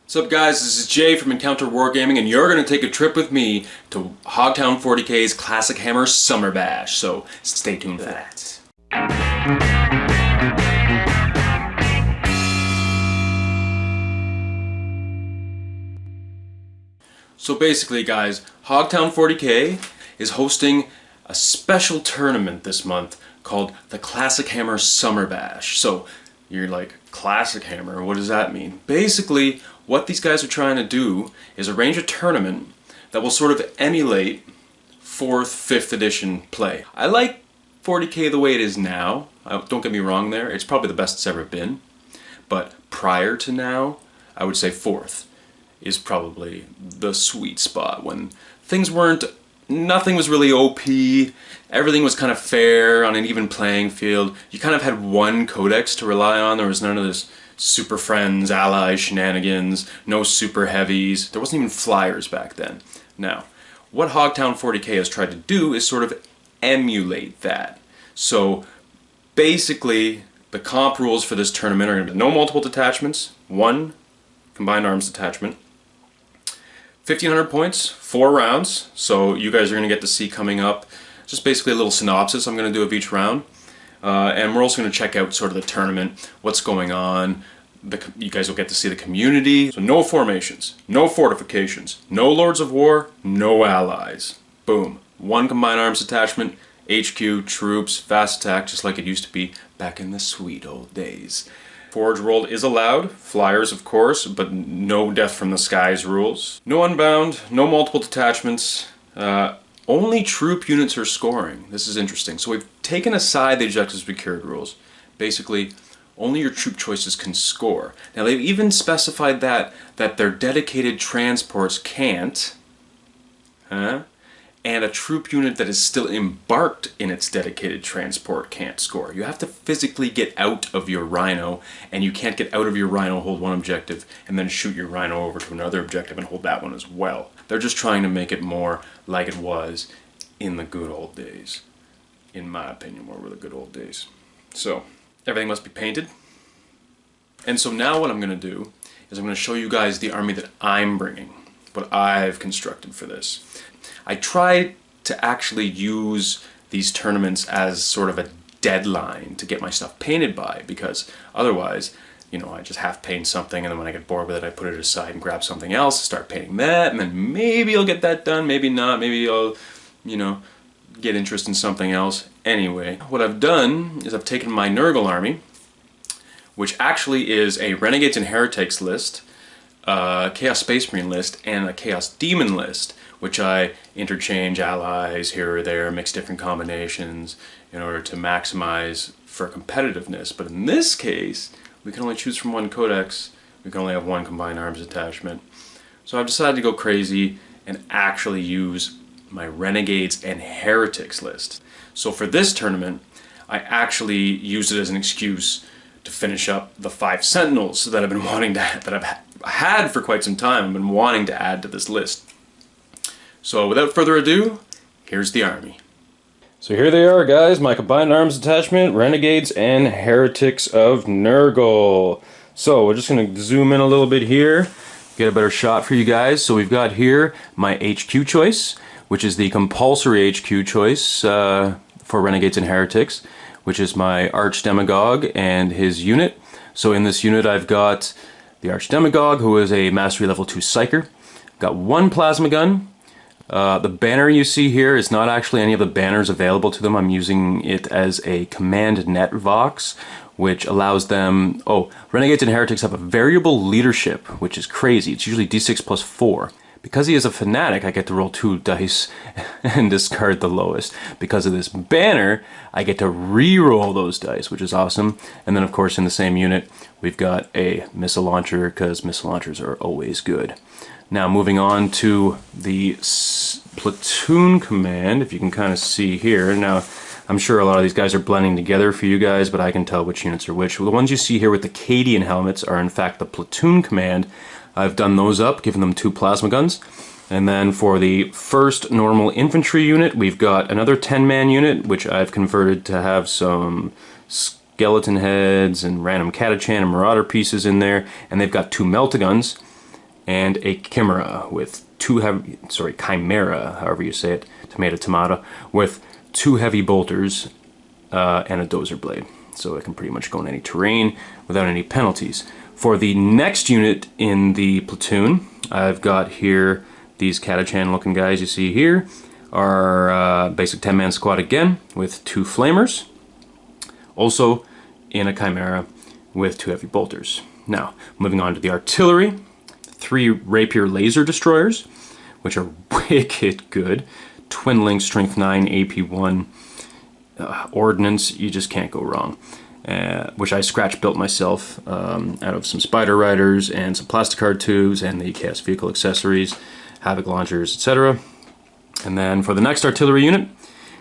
What's up guys, this is Jay from Encounter Wargaming and you're going to take a trip with me to Hogtown 40k's Classichammer Summer Bash, so stay tuned for that. So basically guys, Hogtown 40k is hosting a special tournament this month called the Classichammer Summer Bash. So you're like, Classichammer, what does that mean? Basically, what these guys are trying to do is arrange a tournament that will sort of emulate 4th, 5th edition play. I like 40k the way it is now. Don't get me wrong there, it's probably the best it's ever been. But prior to now, I would say 4th is probably the sweet spot when things weren't, nothing was really OP, everything was kind of fair on an even playing field. You kind of had one codex to rely on, there was none of this super friends, allies, shenanigans, no super heavies, there wasn't even flyers back then. Now, what Hogtown 40k has tried to do is sort of emulate that. So basically, the comp rules for this tournament are going to be no multiple detachments, 1 combined arms detachment, 1,500 points, 4 rounds, so you guys are going to get to see coming up just basically a little synopsis I'm going to do of each round. And we're also going to check out sort of the tournament, what's going on. You guys will get to see the community. So no formations, no fortifications, no Lords of War, no allies. Boom. 1 combined arms detachment, HQ, troops, fast attack, just like it used to be back in the sweet old days. Forge rolled is allowed, flyers of course, but no death from the skies rules. No unbound, no multiple detachments, only troop units are scoring. This is interesting. So we've taken aside the objectives procured rules. Basically, only your troop choices can score. Now they've even specified that their dedicated transports can't, and a troop unit that is still embarked in its dedicated transport can't score. You have to physically get out of your Rhino, and you can't get out of your Rhino, hold one objective, and then shoot your Rhino over to another objective and hold that one as well. They're just trying to make it more like it was in the good old days. In my opinion, what were the good old days. So, everything must be painted. And so now what I'm going to do is I'm going to show you guys the army that I'm bringing, what I've constructed for this. I try to actually use these tournaments as sort of a deadline to get my stuff painted by, because otherwise, you know, I just half paint something and then when I get bored with it I put it aside and grab something else, start painting that, and then maybe I'll get that done, maybe not, maybe I'll, you know, get interest in something else. Anyway, what I've done is I've taken my Nurgle army, which actually is a Renegades and Heretics list, a Chaos Space Marine list, and a Chaos Demon list, which I interchange allies here or there, mix different combinations in order to maximize for competitiveness. But in this case, we can only choose from 1 codex, we can only have 1 combined arms attachment. So I've decided to go crazy and actually use my Renegades and Heretics list. So for this tournament, I actually used it as an excuse to finish up the 5 Sentinels that I've been wanting to, that I've had for quite some time. I've been wanting to add to this list. So without further ado, here's the army. So here they are guys, my combined arms attachment, Renegades and Heretics of Nurgle. So we're just going to zoom in a little bit here, get a better shot for you guys. So we've got here my HQ choice, which is the compulsory HQ choice for Renegades and Heretics, which is my Archdemagogue and his unit. So in this unit I've got the Archdemagogue, who is a Mastery Level 2 Psyker. Got 1 Plasma Gun. The banner you see here is not actually any of the banners available to them. I'm using it as a command net Vox, which allows them... Oh, Renegades and Heretics have a variable leadership, which is crazy. It's usually d6 plus 4. Because he is a fanatic, I get to roll 2 dice and discard the lowest. Because of this banner, I get to re-roll those dice, which is awesome. And then, of course, in the same unit, we've got a missile launcher, because missile launchers are always good. Now, moving on to the platoon command, if you can kind of see here. Now, I'm sure a lot of these guys are blending together for you guys, but I can tell which units are which. Well, the ones you see here with the Cadian helmets are, in fact, the platoon command. I've done those up, given them 2 plasma guns. And then for the first normal infantry unit, we've got another 10-man unit, which I've converted to have some skeleton heads and random Catachan and Marauder pieces in there. And they've got 2 Meltaguns. and a chimera with chimera, however you say it, tomato, with 2 heavy bolters and a dozer blade. So it can pretty much go in any terrain without any penalties. For the next unit in the platoon, I've got here these Catachan looking guys you see here are basic 10-man squad again with 2 flamers. Also in a chimera with 2 heavy bolters. Now, moving on to the artillery, 3 rapier laser destroyers, which are wicked good. Twin link, strength 9, AP 1, ordnance, you just can't go wrong. Which I scratch built myself out of some Spider Riders and some plastic card tubes and the Chaos Vehicle accessories, Havoc launchers, etc. And then for the next artillery unit,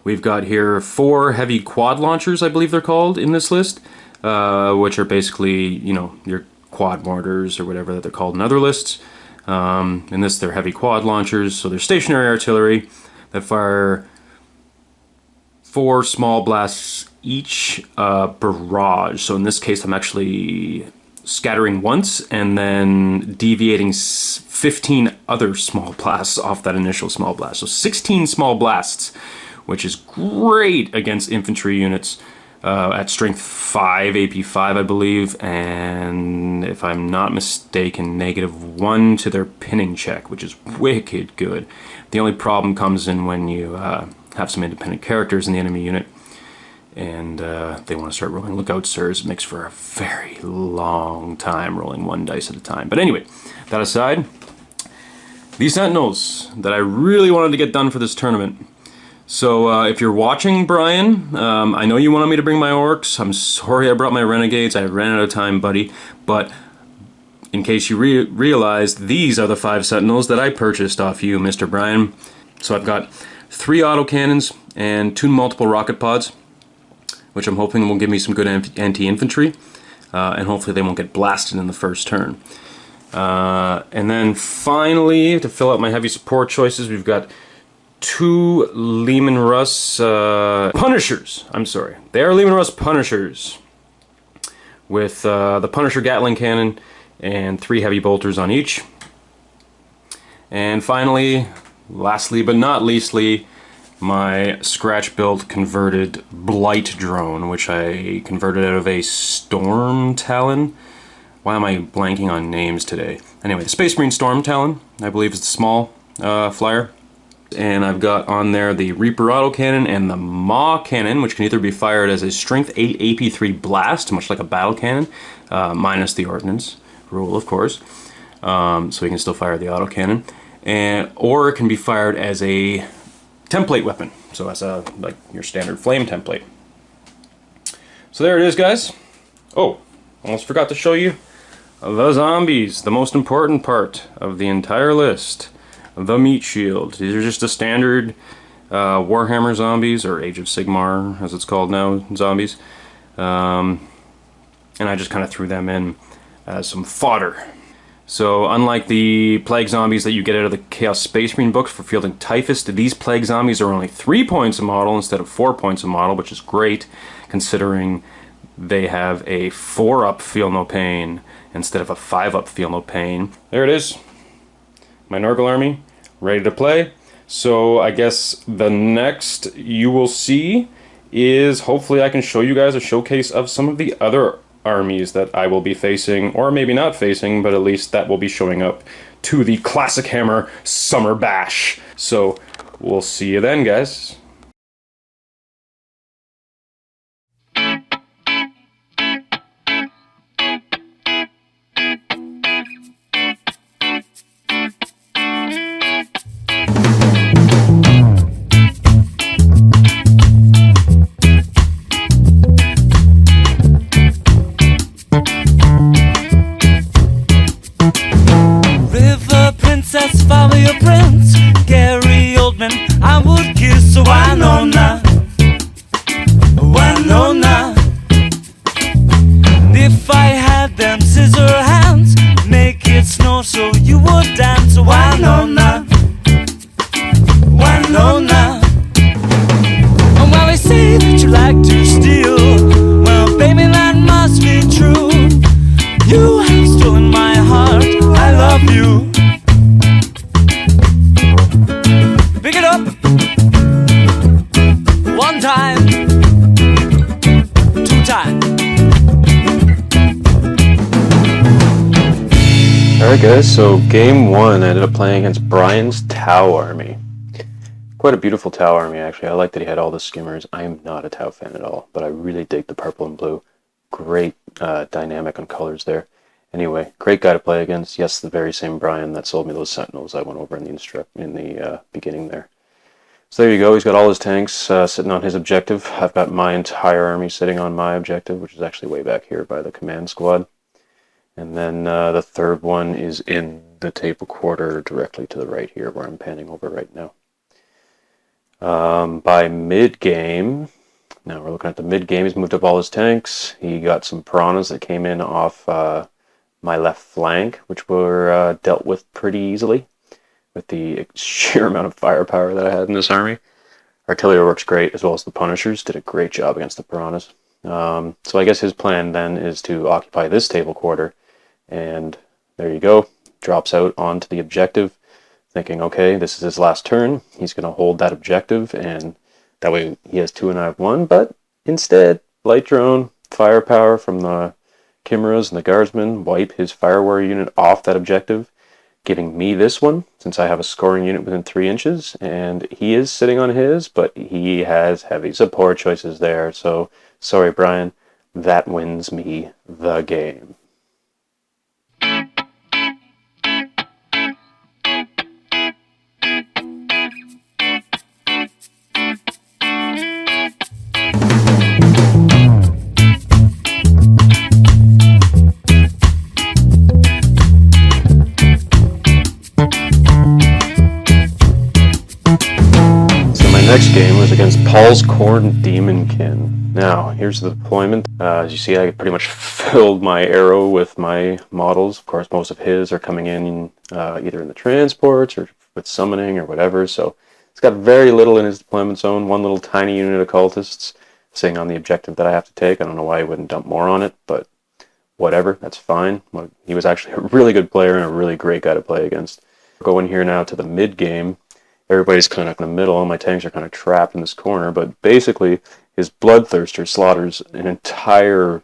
we've got here 4 heavy quad launchers, I believe they're called in this list, which are basically, you know, your quad mortars or whatever that they're called in other lists. In this, they're heavy quad launchers, so they're stationary artillery that fire 4 small blasts each barrage. So in this case, I'm actually scattering once and then deviating 15 other small blasts off that initial small blast. So 16 small blasts, which is great against infantry units at strength 5, AP 5, I believe, and if I'm not mistaken, -1 to their pinning check, which is wicked good. The only problem comes in when you have some independent characters in the enemy unit and they want to start rolling lookout sirs. It makes for a very long time rolling 1 dice at a time. But anyway, that aside, these Sentinels that I really wanted to get done for this tournament. So if you're watching, Brian, I know you wanted me to bring my orcs. I'm sorry I brought my renegades. I ran out of time, buddy. But in case you realized, these are the 5 Sentinels that I purchased off you, Mr. Brian. So I've got 3 autocannons and 2 multiple rocket pods, which I'm hoping will give me some good anti-infantry, and hopefully they won't get blasted in the first turn. And then finally, to fill out my heavy support choices, we've got 2 Lehman Russ Punishers. I'm sorry, they are Lehman Russ Punishers with the Punisher Gatling cannon and 3 heavy bolters on each. And finally, lastly but not leastly, my scratch-built converted Blight drone, which I converted out of a Storm Talon. Why am I blanking on names today? Anyway, the Space Marine Storm Talon, I believe, is the small flyer. And I've got on there the Reaper autocannon and the Maw cannon, which can either be fired as a strength 8 AP 3 blast, much like a battle cannon, minus the ordnance rule, of course. So you can still fire the autocannon. Or it can be fired as a template weapon, so as a like your standard flame template. So there it is, guys. Oh, almost forgot to show you the zombies, the most important part of the entire list. The meat shield. These are just the standard Warhammer zombies, or Age of Sigmar as it's called now, zombies, and I just kind of threw them in as some fodder. So unlike the plague zombies that you get out of the Chaos Space Marine books for fielding Typhus, these plague zombies are only 3 points a model instead of 4 points a model, which is great considering they have a 4-up feel no pain instead of a 5-up feel no pain. There it is, my Nurgle army ready to play. So I guess the next you will see is hopefully I can show you guys a showcase of some of the other armies that I will be facing, or maybe not facing, but at least that will be showing up to the Classichammer Summer Bash. So we'll see you then, guys. Follow your prince, Gary Oldman, I would kiss, so I know now, if I had them scissor hands, make it snow so you would dance, so I know now, and while they say that you like to steal, well baby that must be true, you have stolen my heart, I love you. Alright guys, so game one I ended up playing against Brian's Tau army. Quite a beautiful Tau army actually. I like that he had all the skimmers. I am not a Tau fan at all, but I really dig the purple and blue. Great dynamic on colors there. Anyway, great guy to play against. Yes, the very same Brian that sold me those Sentinels I went over in the beginning there. So there you go, he's got all his tanks sitting on his objective. I've got my entire army sitting on my objective, which is actually way back here by the command squad. And then the third one is in the table quarter directly to the right here where I'm panning over right now. By mid-game, now we're looking at the mid-game, he's moved up all his tanks. He got some piranhas that came in off my left flank, which were dealt with pretty easily with the sheer amount of firepower that I had in this army. Artillery works great, as well as the Punishers did a great job against the piranhas. So I guess his plan then is to occupy this table quarter. And there you go, drops out onto the objective, thinking, okay, this is his last turn. He's going to hold that objective, and that way he has 2 and I have 1. But instead, light drone, firepower from the chimeras and the guardsmen wipe his fire warrior unit off that objective, giving me this one, since I have a scoring unit within 3 inches. And he is sitting on his, but he has heavy support choices there. So, sorry, Brian, that wins me the game. Next game was against Paul's Corn Demonkin. Now, here's the deployment. As you see, I pretty much filled my arrow with my models. Of course, most of his are coming in either in the transports or with summoning or whatever, so it's got very little in his deployment zone. One little tiny unit of cultists sitting on the objective that I have to take. I don't know why he wouldn't dump more on it, but whatever, that's fine. He was actually a really good player and a really great guy to play against. Going here now to the mid-game. Everybody's kind of in the middle, and my tanks are kind of trapped in this corner, but basically his Bloodthirster slaughters an entire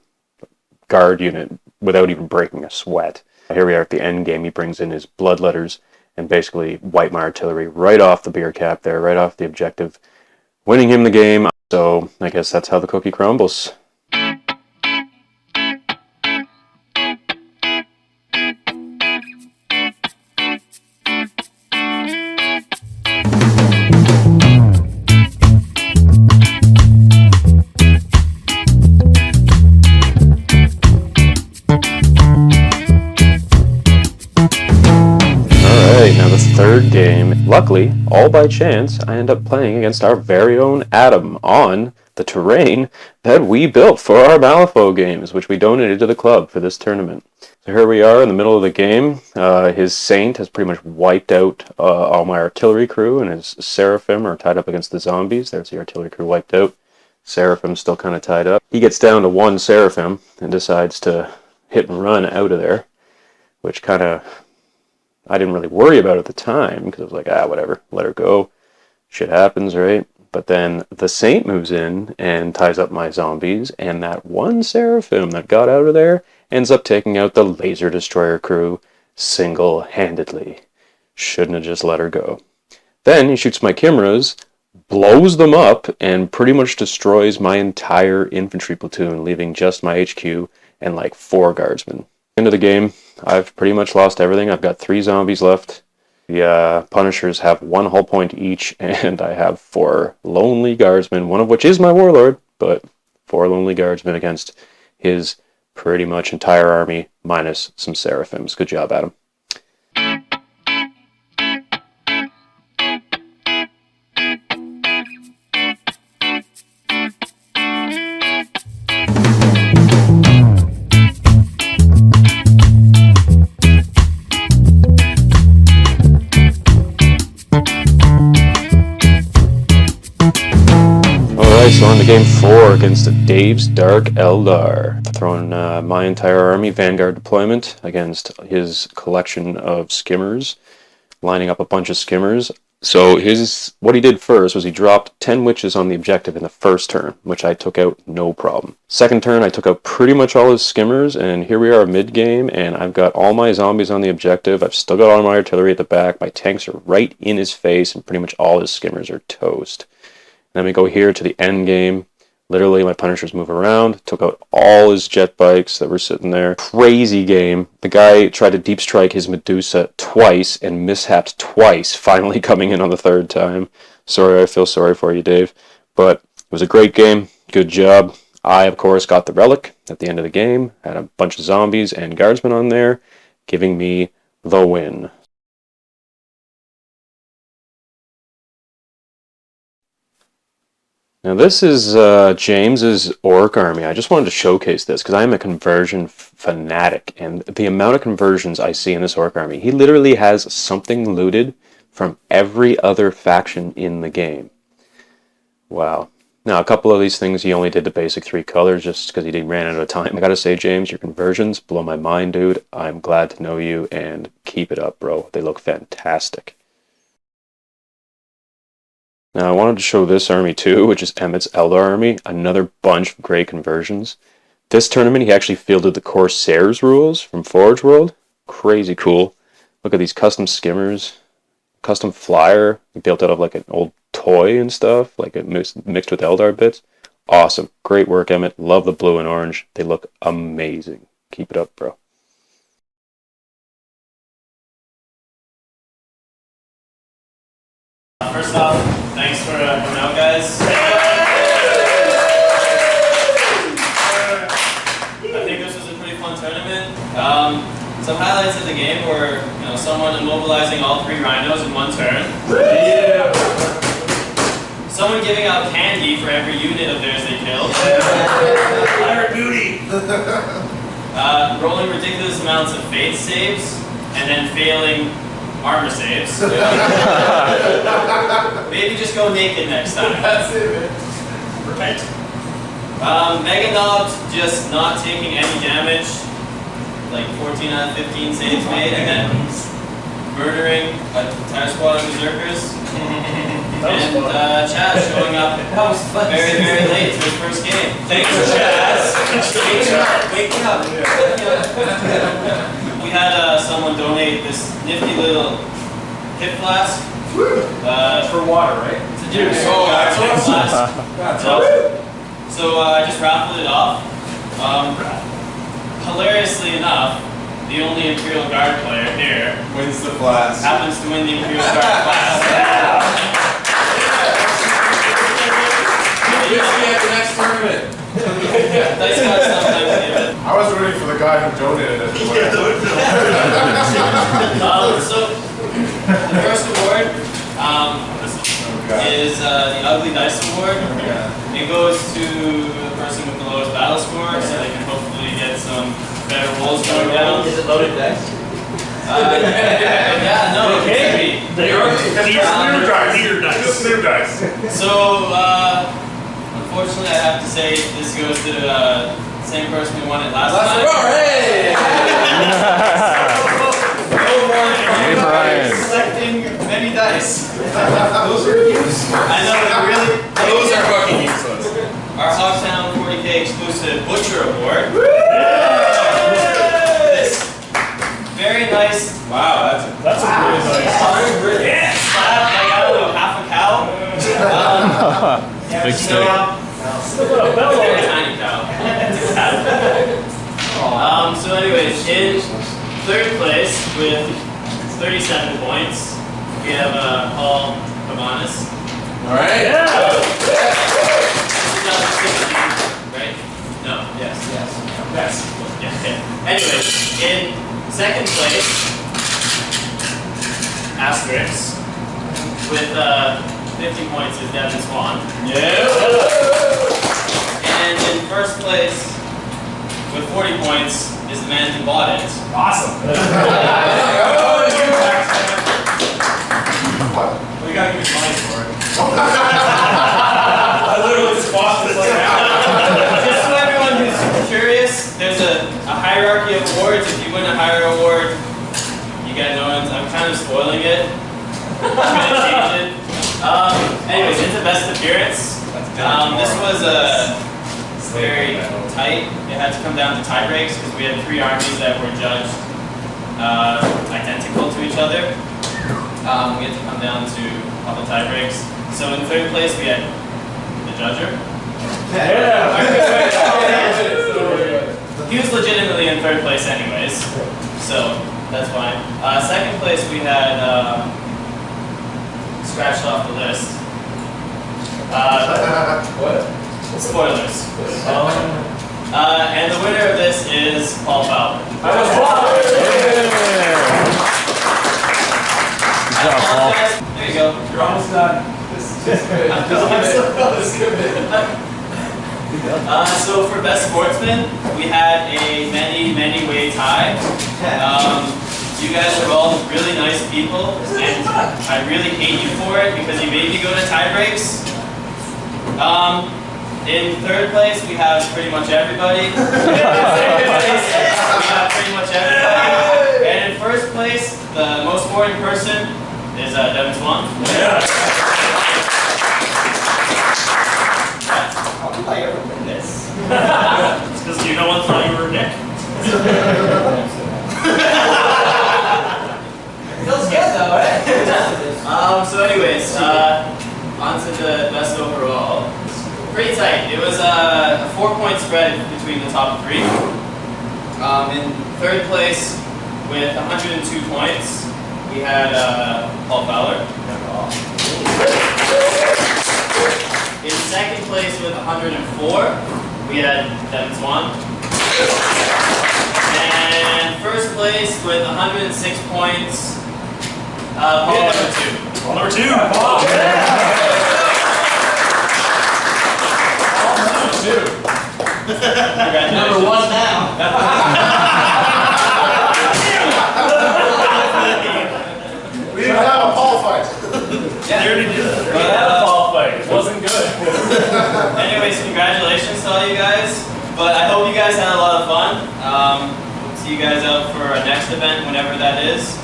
guard unit without even breaking a sweat. Here we are at the end game. He brings in his Bloodletters and basically wipe my artillery right off the beer cap there, right off the objective, winning him the game. So I guess that's how the cookie crumbles. Now the third game, luckily, all by chance, I end up playing against our very own Adam on the terrain that we built for our Malifaux games, which we donated to the club for this tournament. So here we are in the middle of the game. His Saint has pretty much wiped out all my artillery crew, and his Seraphim are tied up against the zombies. There's the artillery crew wiped out. Seraphim's still kind of tied up. He gets down to 1 Seraphim and decides to hit and run out of there, which kind of I didn't really worry about at the time, because I was like, whatever, let her go. Shit happens, right? But then the Saint moves in and ties up my zombies, and that 1 Seraphim that got out of there ends up taking out the Laser Destroyer crew single-handedly. Shouldn't have just let her go. Then he shoots my chimeras, blows them up, and pretty much destroys my entire infantry platoon, leaving just my HQ and like 4 guardsmen. End of the game, I've pretty much lost everything. I've got 3 zombies left. The Punishers have 1 hull point each, and I have 4 lonely guardsmen, one of which is my warlord, but 4 lonely guardsmen against his pretty much entire army, minus some Seraphims. Good job, Adam. So on to game 4 against Dave's Dark Eldar. Throwing my entire army, Vanguard deployment, against his collection of skimmers. Lining up a bunch of skimmers. So what he did first was he dropped 10 witches on the objective in the first turn, which I took out no problem. Second turn, I took out pretty much all his skimmers, and here we are mid-game, and I've got all my zombies on the objective. I've still got all my artillery at the back. My tanks are right in his face, and pretty much all his skimmers are toast. And then we go here to the end game. Literally, my Punishers move around, took out all his jet bikes that were sitting there. Crazy game. The guy tried to deep strike his Medusa twice and mishapped twice, finally coming in on the third time. Sorry, I feel sorry for you, Dave. But it was a great game. Good job. I, of course, got the relic at the end of the game. Had a bunch of zombies and guardsmen on there, giving me the win. Now this is James's orc army. I just wanted to showcase this because I am a conversion fanatic, and the amount of conversions I see in this orc army, he literally has something looted from every other faction in the game. Wow. Now a couple of these things he only did the basic 3 colors just because he ran out of time. I gotta say, James, your conversions blow my mind, dude. I'm glad to know you, and keep it up, bro. They look fantastic. Now I wanted to show this army too, which is Emmett's Eldar army. Another bunch of great conversions. This tournament he actually fielded the Corsairs rules from Forge World. Crazy cool. Look at these custom skimmers. Custom flyer. He built out of like an old toy and stuff, like it mixed with Eldar bits. Awesome. Great work, Emmett. Love the blue and orange. They look amazing. Keep it up, bro. First off, thanks for coming out, guys. I think this was a pretty fun tournament. Some highlights of the game were, someone immobilizing all 3 rhinos in 1 turn. Yeah. Someone giving out candy for every unit of theirs they killed. Pirate booty. Rolling ridiculous amounts of faith saves and then failing armor saves. Maybe just go naked next time. That's it, man. Right. Mega Knobs just not taking any damage. Like 14 out of 15 saves made, and then murdering an entire squad of berserkers. And Chaz showing up very, very late to his first game. Thanks, Chaz. Waking up. We had someone donate this nifty little hip flask. For water, right? It's a different hip flask. So I just raffled it off. Hilariously enough, the only Imperial Guard player here Wins the flask. happens to win the Imperial Guard class. You'll see at the next tournament. Dice got sometimes give it. I was rooting for the guy who donated it. So, the first award is the Ugly Dice Award. It goes to the person with the lowest battle score, so they can hopefully get some better rolls going down. Is it loaded dice? Yeah, no, it can be. Clear dice. So, unfortunately, I have to say this goes to the same person who won it last time. Hey! No more than Hey, Brian. selecting many dice. Those are useless. I know, they're really. Those are fucking useless. Our Hogtown 40k exclusive Butcher Award. This very nice. Wow, that's a really nice. Yeah, slab, like I don't know, half a cow. Big So, very tiny cow. So anyways, in 3rd place with 37 points, we have Paul Cabanas. Alright. Right? No. Yes. Yeah. Okay. Anyways, in 2nd place, Asterix with 50 points is Devin Swan. Yeah. And in 1st place with 40 points is the man who bought it. Awesome. We gotta give you money for it. I literally just bought this like now. Just so everyone who's curious, there's a hierarchy of awards. If you win a higher award, you get no ones. I'm kind of spoiling it. Couldn't change it. Anyways, into best appearance. This was very tight. It had to come down to tie breaks because we had 3 armies that were judged identical to each other. We had to come down to a couple tie breaks. So in 3rd place we had the judger. He was legitimately in 3rd place anyways, so that's fine. 2nd place we had scratched off the list. What? Spoilers. And the winner of this is Paul Fowler. I was wrong. I apologize. There you go. You're almost done. This is good. This is good. So for best sportsman, we had a many way tie. You guys are all really nice people, and I really hate you for it because you made me go to tie breaks. In 3rd place, we have pretty much everybody. In 2nd place, we have pretty much everybody. And in 1st place, the most boring person is Devin Swan. How did I ever win this? It's because no one thought you were Nick. Feels good though, right? So anyways, on to the best overall. Pretty tight. It was a 4-point spread between the top 3. In 3rd place with 102 points, we had Paul Fowler. In 2nd place with 104, we had Devin Swan. And 1st place with 106 points, Paul number 2. Paul number 2. Paul. Congratulations. Number 1 now. We didn't have a Paul fight. Yeah. We had a Paul fight. It wasn't good. Anyways, congratulations to all you guys. But I hope you guys had a lot of fun. We'll see you guys out for our next event, whenever that is.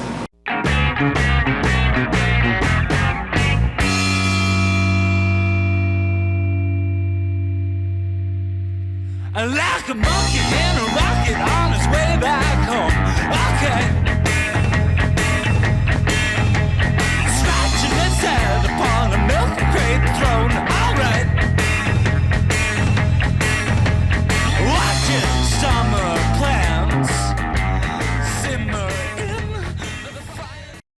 Like a monkey in a rocket on his way back home. Okay.